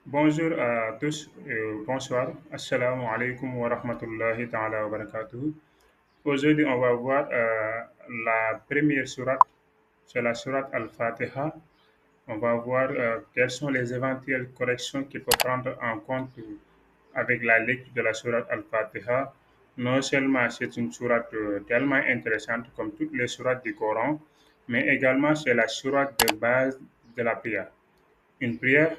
Bonjour à tous, bonsoir. Assalamu alaikum wa rahmatullahi ta'ala wa barakatuh. Aujourd'hui, on va voir la première sourate, c'est la sourate Al-Fatiha. On va voir quelles sont les éventuelles corrections qu'il faut prendre en compte avec la lecture de la sourate Al-Fatiha. Non seulement c'est une sourate tellement intéressante comme toutes les sourates du Coran, mais également c'est la sourate de base de la prière. Une prière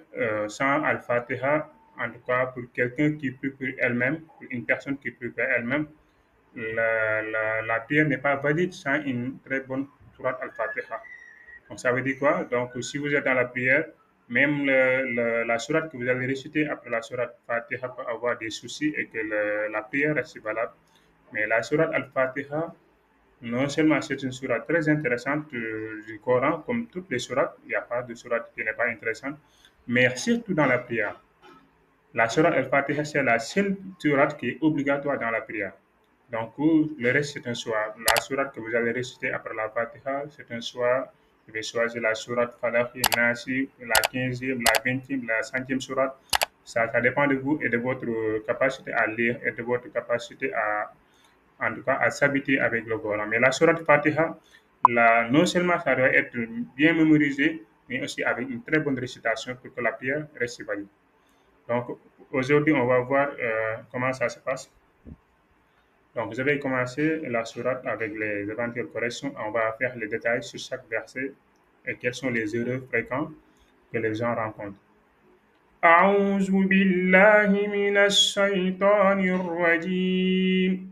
sans Al-Fatiha, en tout cas pour quelqu'un qui prie pour elle-même, pour une personne qui prie pour elle-même, la prière n'est pas valide sans une très bonne sourate Al-Fatiha. Donc ça veut dire quoi? Donc si vous êtes dans la prière, même la sourate que vous allez réciter après la sourate Fatiha peut avoir des soucis et que la prière reste valable. Mais la sourate Al-Fatiha, non seulement c'est une sourate très intéressante du Coran, comme toutes les sourates, il n'y a pas de sourate qui n'est pas intéressante, mais surtout dans la prière. La sourate Al-Fatiha, c'est la seule sourate qui est obligatoire dans la prière. Donc, le reste, c'est un choix. La sourate que vous allez réciter après la Fatiha, c'est un choix. Vous pouvez choisir la sourate Falaq, Nasi, la 15e, la 20e, la 5e sourate. Ça dépend de vous et de votre capacité à lire et de votre capacité à, en tout cas, à s'habituer avec le Coran. Mais la sourate Fatiha, non seulement ça doit être bien mémorisé, mais aussi avec une très bonne récitation pour que la prière reste valide. Donc, aujourd'hui, on va voir comment ça se passe. Donc, je vais commencer la sourate avec les éventuelles corrections. On va faire les détails sur chaque verset et quelles sont les erreurs fréquentes que les gens rencontrent. أعوذ بالله من الشيطان الرجيم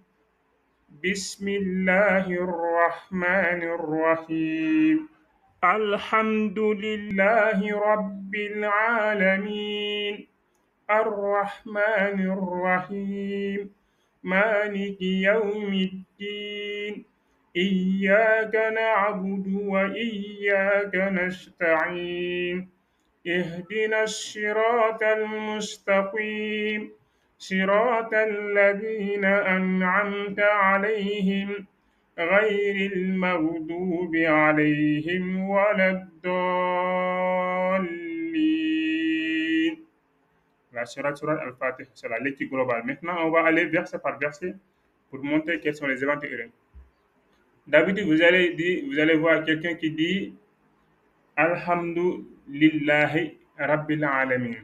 بسم الله الرحمن الرحيم الحمد لله رب العالمين الرحمن الرحيم مالك يوم الدين إياك نعبد وإياك نستعين اهدنا الصراط المستقيم صراط الذين أنعمت عليهم غير المغضوب عليهم ولا الضالين. La surat Al-Fatih, c'est la lecture globale. Maintenant, on va aller verset par verset pour montrer quels sont les événements erreurs. D'habitude, vous allez voir quelqu'un qui dit Alhamdulillahi Rabbil Alamin.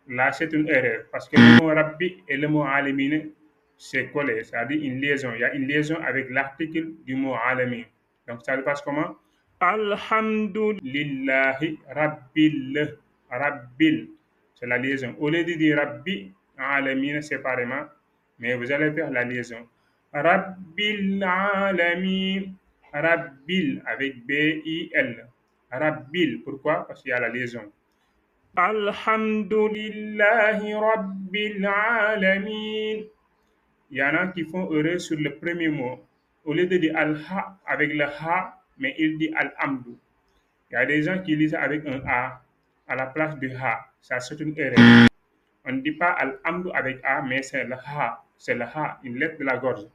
Là, c'est une erreur parce que le mot Rabbi et le mot Alamin, c'est collé, c'est-à-dire une liaison. Il y a une liaison avec l'article du mot Alamin. Donc, ça se passe comment? Alhamdulillahi Rabbil. Rabbil, c'est la liaison. Au lieu de dire Rabbi, Alamin séparément, mais vous allez faire la liaison. Rabbil Alamin. Rabbil avec B-I-L. Rabbil, pourquoi? Parce qu'il y a la liaison. Alhamdulillahi Rabbil Alamin. Il y en a qui font erreur sur le premier mot. Au lieu de dire Al-Ha avec le Ha, mais il dit Al-Hamdu. Il y a des gens qui lisent avec un A à la place du Ha. Ça, c'est une erreur. On ne dit pas Al-Hamdu avec A, mais c'est le Ha. C'est le Ha, une lettre de la gorge.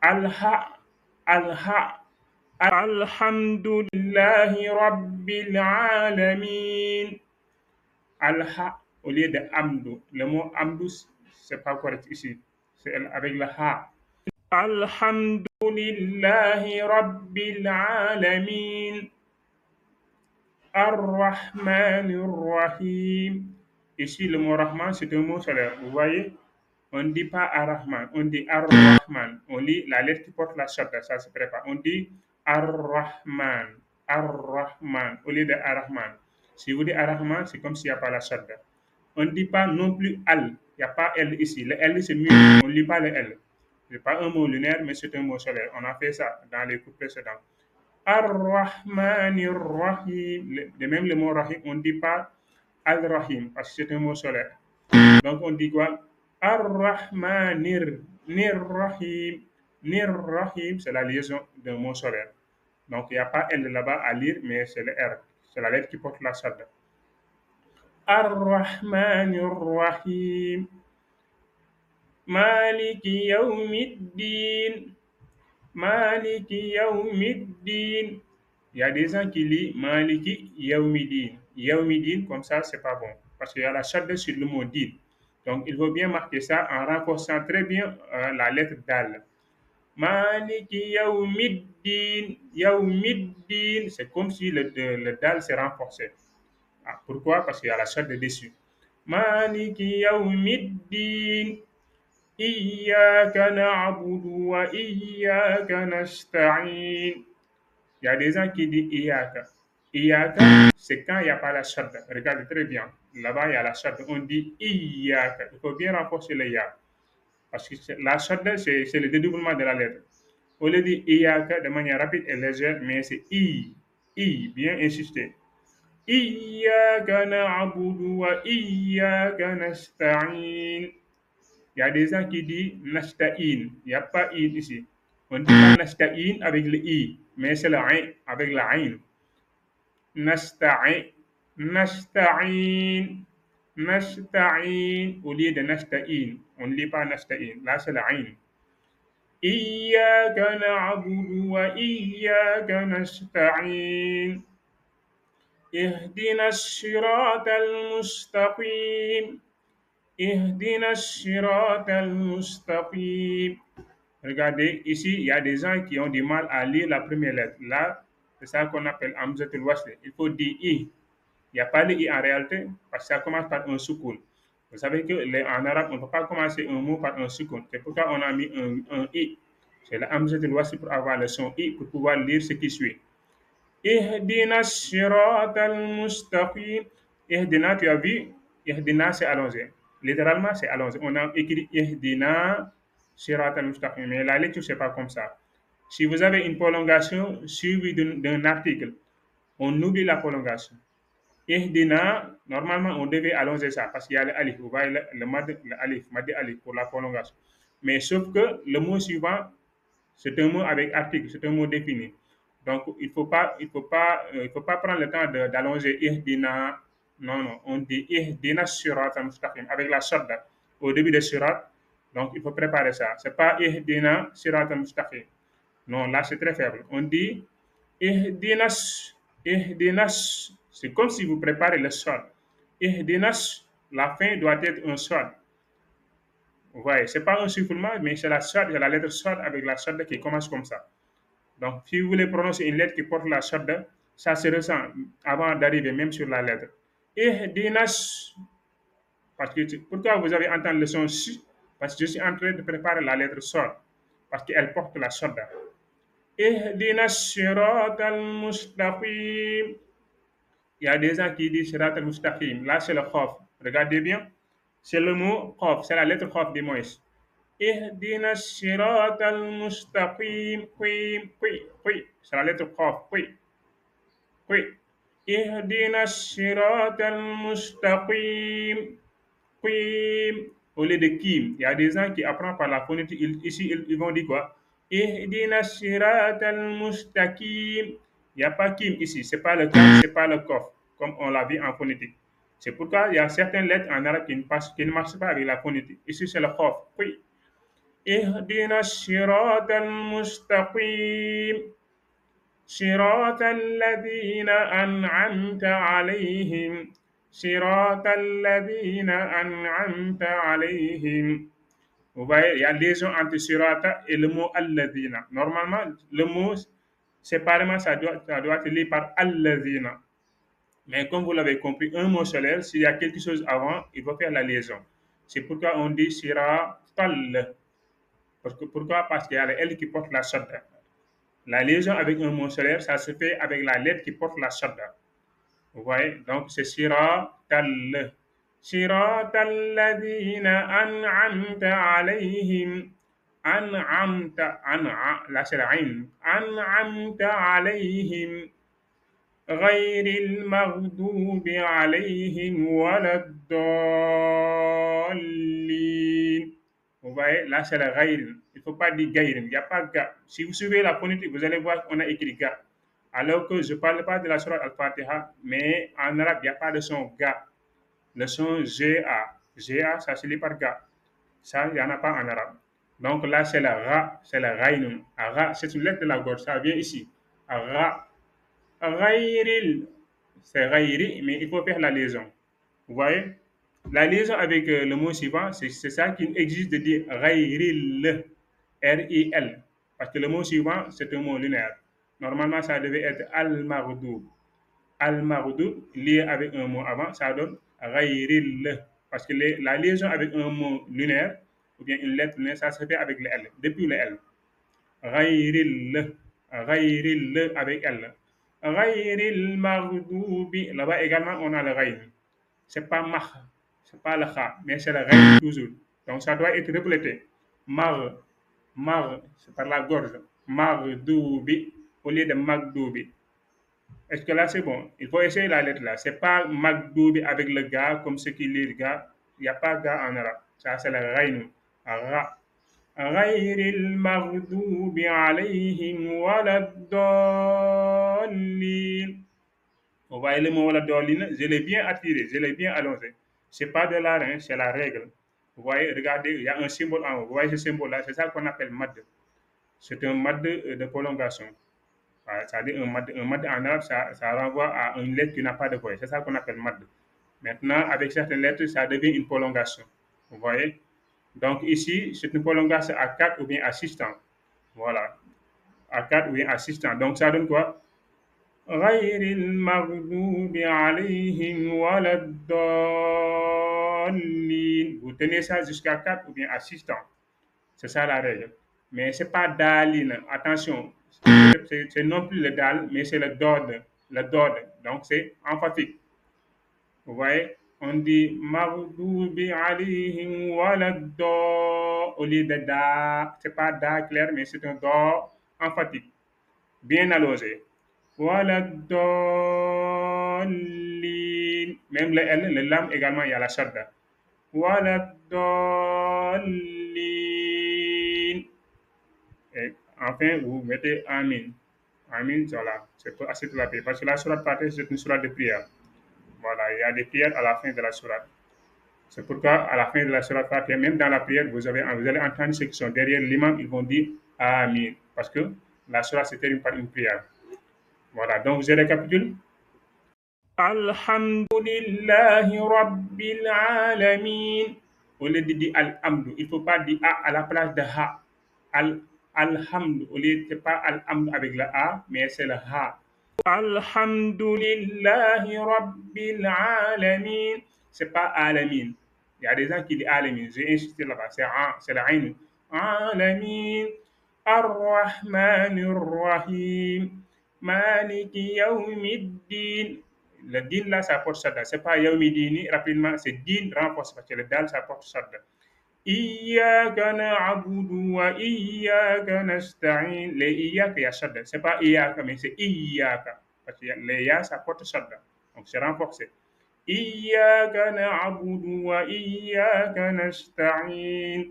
Al-Ha, Al-Ha. Alhamdulillahi Rabbil Alamin. Al-Ha au lieu de Amdu. Le mot Amdu, c'est pas correct ici. C'est avec le Ha. Alhamdulillahi Rabbil Alamin. Ar-Rahmanir Rahim. Ici, le mot Rahman, c'est un mot solaire. Vous voyez, on ne dit pas Ar-Rahman, on dit Ar-Rahman. On lit la lettre qui porte la shadda, ça se prépare. On dit Ar-Rahman, Ar-Rahman, au lieu de Ar-Rahman. Si vous dites Ar-Rahman, c'est comme s'il n'y a pas la shadda. On ne dit pas non plus Al. Il n'y a pas L ici. Le L, c'est mieux. On ne lit pas le L. Ce n'est pas un mot lunaire, mais c'est un mot solaire. On a fait ça dans les couples précédents. Ar-Rahmanir Rahim. De même, le mot Rahim, on ne dit pas Al-Rahim, parce que c'est un mot solaire. Donc, on dit quoi? Ar-Rahmanir Rahim. Nir Rahim, c'est la liaison d'un mot solaire. Donc, il n'y a pas L là-bas à lire, mais c'est le R. C'est la lettre qui porte la shadda. Ar-Rahmanir Rahim. Maliki Yawmiddin. Maliki Yawmiddin. Il y a des gens qui lisent Maliki Yawmiddin. Yaoumidin, comme ça, c'est pas bon. Parce qu'il y a la shadda sur le mot din. Donc, il faut bien marquer ça en renforçant très bien la lettre dal. Maliki Yaoumiddin, Yaoumiddin, c'est comme si le dal s'est renforcé. Ah, pourquoi? Parce qu'il y a la shadda dessus. Maliki Yaoumiddin, Iyyaka na'budu wa iyyaka nasta'in. Il y a des gens qui disent Iyaka. Iyaka, c'est quand il n'y a pas la shadda. Regardez très bien. Là-bas, il y a la shadda. On dit Iyaka. Il faut bien renforcer le ya. Parce que la shadda, c'est le dédoublement de la lettre. Au lieu de dire Iyaka de manière rapide et légère, mais c'est I. I, bien insister. Iyaka na'budu wa iyyaka nasta'in. Il y a des gens qui disent nasta'in. Il n'y a pas in ici. On dit pas nasta'in avec le i, mais c'est le ain avec la ain. Nasta'in, nasta'in, nasta'in au lieu de nasta'in. On ne lit pas nasta'in. Là, c'est la ain. Iyyaka na'budu wa iyyaka nasta'in. اهدنا الصراط المستقيم اهدنا الصراط المستقيم. Regardez, ici, il y a des gens qui ont du mal à lire la première lettre. Là, c'est ça qu'on appelle Hamzatul Wasl. Il faut dire I. Il n'y a pas de I en réalité, parce que ça commence par un soukoun. Vous savez que en arabe, on ne peut pas commencer un mot par un soukoun. C'est pourquoi on a mis un I. C'est la Hamzatul Wasl pour avoir le son I, pour pouvoir lire ce qui suit. Ihdina sirat al-mustaqim. Ihdina, tu as vu, Ihdina, c'est allongé. Littéralement, c'est allongé. On a écrit Ihdina sirat al-mustaqim. Mais la lecture, c'est pas comme ça. Si vous avez une prolongation suivie d'un article, on oublie la prolongation. Ihdina, normalement, on devait allonger ça parce qu'il y a le alif. Vous voyez le alif, mad alif pour la prolongation. Mais sauf que le mot suivant, c'est un mot avec article, c'est un mot défini. Donc, il faut pas prendre le temps d'allonger ihdina. Non, non, on dit ihdina surat al-mustaqim avec la shadda au début de surat. Donc, il faut préparer ça. C'est pas ihdina surat al-mustaqim. Non, là, c'est très faible. On dit ihdinas, ihdinas. C'est comme si vous préparez le sol. Ihdinas, la fin doit être un sol. Vous voyez, c'est pas un sifflement, mais c'est la lettre sod avec la shadda qui commence comme ça. Donc, si vous voulez prononcer une lettre qui porte la shadda, ça se ressent avant d'arriver même sur la lettre. Ihdinas, parce que pourquoi vous avez entendu le son si? Parce que je suis en train de préparer la lettre sod, parce qu'elle porte la shadda. Ihdinas sirat al-mustaqim. Il y a des gens qui disent sirat al-mustaqim. Là, c'est le khof. Regardez bien. C'est le mot khof, c'est la lettre khof des Moïse. Ihdina الصراط المستقيم قيم قي قي. C'est la lettre قاف قي قي. اهدنا الصراط المستقيم قيم. Au lieu de kim, il y a des gens qui apprennent par la phonétique. Ici, ils vont dire quoi? Ihdina الصراط المستقيم. Il n'y a pas kim ici. C'est pas le kaf, c'est pas le kof, comme on l'a vu en phonétique. C'est pourquoi il y a certaines lettres en arabe qui ne marchent pas avec la phonétique. Ici, c'est le kof. Oui. اهدنا الصراط المستقيم صراط الذين أنعمت عليهم صراط الذين أنعمت عليهم. Vous voyez, il y a liaison entre sirata et le mot alladina. Normalement, le mot séparément, ça doit être lié par alladina. Mais comme vous l'avez compris, un mot solaire, s'il y a quelque chose avant, il va faire la liaison. C'est pourquoi on dit siratal. Pourquoi? Parce qu'il y a le L qui porte la shadda. La liaison avec un mot solaire, ça se fait avec la lettre qui porte la shadda. Vous voyez? Donc, c'est siratal. Siratal ladina an'amta alayhim. An'amta, là c'est la ain. An'amta alayhim. غير المغضوب عليهم ولا الضالين. Vous voyez, là c'est le gaïr. Il ne faut pas dire gaïr. Il n'y a pas ga. Si vous suivez la phonétique, vous allez voir qu'on a écrit ga. Alors que je ne parle pas de la sourate Al-Fatiha, mais en arabe, il n'y a pas de son ga. Le son GA. GA, ça se lit par ga. Ça, il n'y en a pas en arabe. Donc là, c'est la ra, c'est la gaïn. Ra, c'est une lettre de la gorge. Ça vient ici. Ra. Ghayril, c'est Ghairi, mais il faut faire la liaison. Vous voyez? La liaison avec le mot suivant, c'est ça qui existe de dire Ghairil, R-I-L. Parce que le mot suivant, c'est un mot lunaire. Normalement, ça devait être Al-Mardoub. Al-Mardoub, lié avec un mot avant, ça donne Ghairil. Parce que la liaison avec un mot lunaire, ou bien une lettre lunaire, ça se fait avec le L, depuis le L. Ghayril, ghayril avec L. Ghayril maghdubi. Là-bas également, on a le ghayn. C'est pas mah, c'est pas le kha, mais c'est le ghayn toujours. Donc ça doit être répété. Mar, c'est par la gorge. Maghdubi au lieu de magdubi. Est-ce que là c'est bon? Il faut essayer la lettre là. C'est pas magdubi avec le gars comme ceux qui lisent gars. Il n'y a pas gars en arabe. Ça c'est le ghayn. Ra. غير المغضوب عليهم ولا الضالين. Vous voyez le mot wala dolin, je l'ai bien attiré, je l'ai bien allongé. C'est pas de l'art, hein, c'est la règle. Vous voyez, regardez, il y a un symbole en haut. Vous voyez ce symbole-là, c'est ça qu'on appelle mad. C'est un mad de prolongation. Voilà, c'est-à-dire un mad en arabe, ça renvoie à une lettre qui n'a pas de voix. C'est ça qu'on appelle mad. Maintenant, avec certaines lettres, ça devient une prolongation. Vous voyez? Donc ici, c'est une prolongation à 4 ou bien à 6 temps. Voilà. À 4 ou bien à 6 temps. Donc ça donne quoi? غير المغضوب عليهم ولا الضالين. Vous tenez ça jusqu'à 4 ou bien à 6 temps. C'est ça la règle. Mais c'est pas dalin. Attention. C'est non plus le dal, mais c'est le dod. Le dod. Donc c'est emphatique. Vous voyez, on dit maghdubi alayhim walad-da au lieu de da. C'est pas da clair, mais c'est un da emphatique, bien allongé. Walad-dallin. Même le L, le lam également, il y a la shadda. Walad-dallin. Et enfin, vous mettez amin. Amin, voilà. C'est pour assister la paix. Parce que la sourate Fatiha, c'est une sourate de prière. Voilà, il y a des prières à la fin de la sourate. C'est pourquoi, à la fin de la sourate Fatiha, même dans la prière, vous allez entendre ceux qui sont derrière l'imam, ils vont dire Amin. Parce que la sourate se termine par une prière. Voilà, donc je récapitule. Alhamdulillahi Rabbil Alamin. Au lieu de dire Al-Hamdu, il ne faut pas dire A à la place de Ha. Alhamdu, au lieu de pas Al-Hamdu avec le A, mais c'est le Ha. Alhamdulillahi Rabbil Alamin. C'est pas Alamin. Il y a des gens qui disent Alamin. J'ai insisté là-bas. C'est la Ain. Alamin. Ar-Rahmanir Rahim. Maliki Yawmiddin. Le din là, ça porte shadda. C'est pas Yawmiddini, rapidement, c'est din renforce parce que le dal, ça porte shadda. Iyyaka na'budu wa iyyaka nasta'in. Les iyyaka, il y a shadda. C'est pas iyyaka, mais c'est iyyaka. Parce que les ya, ça porte shadda. Donc c'est renforcé. Iyyaka na'budu wa iyyaka nasta'in.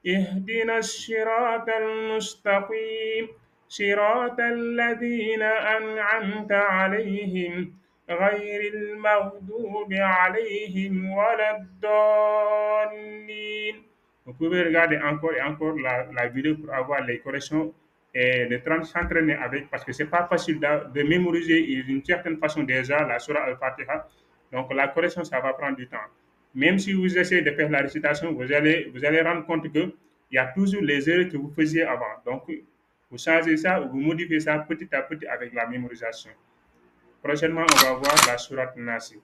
اهدنا الصراط المستقيم صراط الذين أنعمت عليهم غير المغضوب عليهم ولا الضالين. Vous pouvez regarder encore et encore la vidéo pour avoir les corrections et de s'entraîner avec, parce que c'est pas facile de mémoriser d'une certaine façon déjà la Surah Al-Fatiha. Donc la correction, ça va prendre du temps. Même si vous essayez de faire la récitation, vous allez rendre compte qu'il y a toujours les erreurs que vous faisiez avant. Donc, vous changez ça ou vous modifiez ça petit à petit avec la mémorisation. Prochainement, on va voir la Sourate Nasi.